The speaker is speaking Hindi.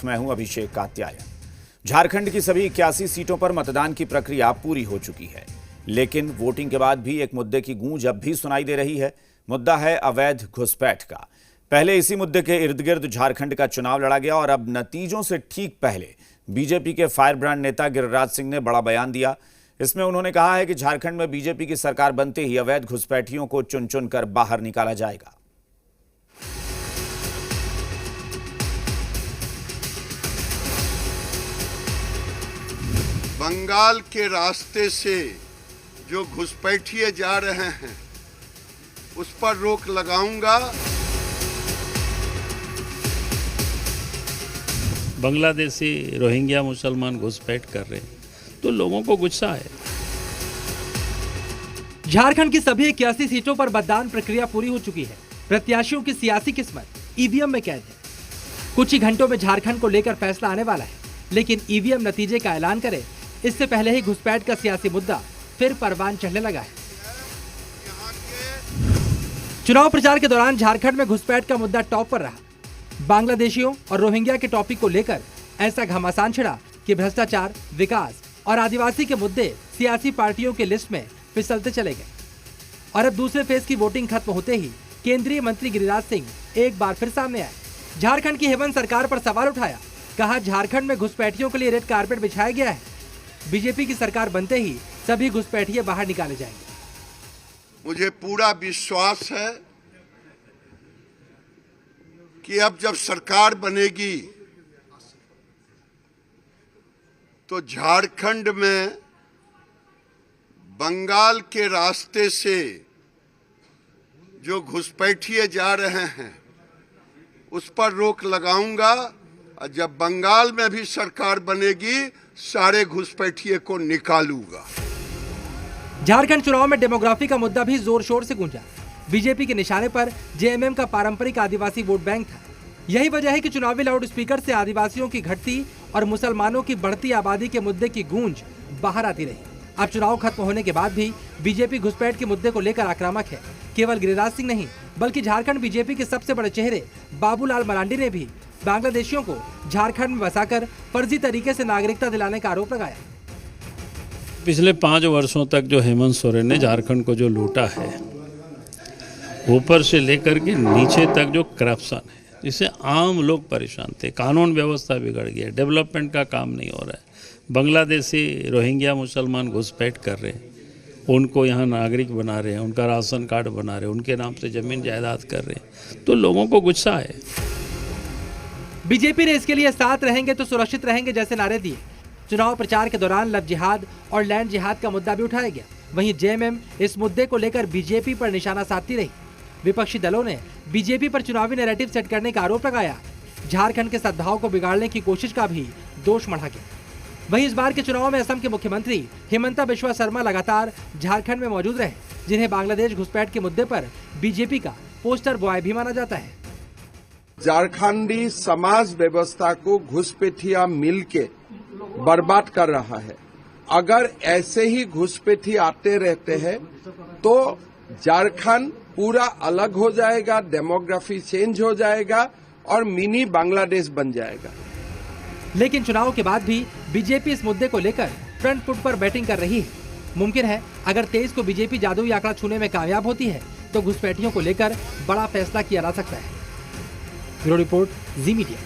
मैं हूं अभिषेक कात्यायन। झारखंड की सभी 81 सीटों पर मतदान की प्रक्रिया पूरी हो चुकी है, लेकिन वोटिंग के बाद भी एक मुद्दे की गूंज अब भी सुनाई दे रही है। मुद्दा है अवैध घुसपैठ का। पहले इसी मुद्दे के इर्द गिर्द झारखंड का चुनाव लड़ा गया और अब नतीजों से ठीक पहले बीजेपी के फायर ब्रांड नेता गिरिराज सिंह ने बड़ा बयान दिया। इसमें उन्होंने कहा है कि झारखंड में बीजेपी की सरकार बनते ही अवैध घुसपैठियों को चुन चुन कर बाहर निकाला जाएगा। बंगाल के रास्ते से जो घुसपैठिए जा रहे हैं उस पर रोक लगाऊंगा। बांग्लादेशी रोहिंग्या मुसलमान घुसपैठ कर रहे हैं तो लोगों को गुस्सा है। झारखंड की सभी 81 सीटों पर मतदान प्रक्रिया पूरी हो चुकी है। प्रत्याशियों की सियासी किस्मत ईवीएम में कैद है। कुछ ही घंटों में झारखंड को लेकर फैसला आने वाला है, लेकिन ईवीएम नतीजे का ऐलान करे इससे पहले ही घुसपैठ का सियासी मुद्दा फिर परवान चढ़ने लगा है। चुनाव प्रचार के दौरान झारखंड में घुसपैठ का मुद्दा टॉप पर रहा। बांग्लादेशियों और रोहिंग्या के टॉपिक को लेकर ऐसा घमासान छिड़ा कि भ्रष्टाचार, विकास और आदिवासी के मुद्दे सियासी पार्टियों के लिस्ट में फिसलते चले गए। और अब दूसरे फेज की वोटिंग खत्म होते ही केंद्रीय मंत्री गिरिराज सिंह एक बार फिर सामने आए। झारखंड की हेमंत सरकार पर सवाल उठाया। कहा, झारखंड में घुसपैठियों के लिए रेड कारपेट बिछाया गया है। बीजेपी की सरकार बनते ही सभी घुसपैठिए बाहर निकाले जाएंगे। मुझे पूरा विश्वास है कि अब जब सरकार बनेगी तो झारखंड में बंगाल के रास्ते से जो घुसपैठिए जा रहे हैं उस पर रोक लगाऊंगा। और जब बंगाल में भी सरकार बनेगी सारे घुसपैठिए को निकालूंगा। झारखंड चुनाव में डेमोग्राफी का मुद्दा भी जोर शोर से गूंजा। बीजेपी के निशाने पर जेएमएम का पारंपरिक आदिवासी वोट बैंक था। यही वजह है कि चुनावी लाउड स्पीकर से आदिवासियों की घटती और मुसलमानों की बढ़ती आबादी के मुद्दे की गूंज बाहर आती रही। अब चुनाव खत्म होने के बाद भी बीजेपी घुसपैठ के मुद्दे को लेकर आक्रामक है। केवल गिरिराज सिंह नहीं, बल्कि झारखंड बीजेपी के सबसे बड़े चेहरे बाबूलाल मरांडी ने भी बांग्लादेशियों को झारखंड में बसाकर फर्जी तरीके से नागरिकता दिलाने का आरोप लगाया। पिछले 5 वर्षों तक जो हेमंत सोरेन ने झारखंड को जो लूटा है, ऊपर से लेकर के नीचे तक जो करप्शन है, जिससे आम लोग परेशान थे। कानून व्यवस्था बिगड़ गई, डेवलपमेंट का काम नहीं हो रहा है। बांग्लादेशी रोहिंग्या मुसलमान घुसपैठ कर रहे हैं, उनको यहाँ नागरिक बना रहे हैं, उनका राशन कार्ड बना रहे हैं, उनके नाम से जमीन जायदाद कर रहे हैं, तो लोगों को गुस्सा है। बीजेपी ने इसके लिए साथ रहेंगे तो सुरक्षित रहेंगे जैसे नारे दिए। चुनाव प्रचार के दौरान लव जिहाद और लैंड जिहाद का मुद्दा भी उठाया गया। वहीं जेएमएम इस मुद्दे को लेकर बीजेपी पर निशाना साधती रही। विपक्षी दलों ने बीजेपी पर चुनावी नैरेटिव सेट करने का आरोप लगाया। झारखंड के सद्भाव को बिगाड़ने की कोशिश का भी दोष मढ़ा गया। वहीं इस बार के चुनाव में असम के मुख्यमंत्री हिमंता बिस्वा शर्मा लगातार झारखंड में मौजूद रहे, जिन्हें बांग्लादेश घुसपैठ के मुद्दे पर बीजेपी का पोस्टर बॉय भी माना जाता है। झारखंडी समाज व्यवस्था को घुसपैठिया मिलके बर्बाद कर रहा है। अगर ऐसे ही घुसपैठी आते रहते हैं तो झारखंड पूरा अलग हो जाएगा, डेमोग्राफी चेंज हो जाएगा और मिनी बांग्लादेश बन जाएगा। लेकिन चुनाव के बाद भी बीजेपी इस मुद्दे को लेकर फ्रंट फुट पर बैटिंग कर रही है। मुमकिन है अगर 23 को बीजेपी जादुई आंकड़ा छूने में कामयाब होती है तो घुसपैठियों को लेकर बड़ा फैसला किया जा सकता है। ब्यूरो रिपोर्ट, जी मीडिया।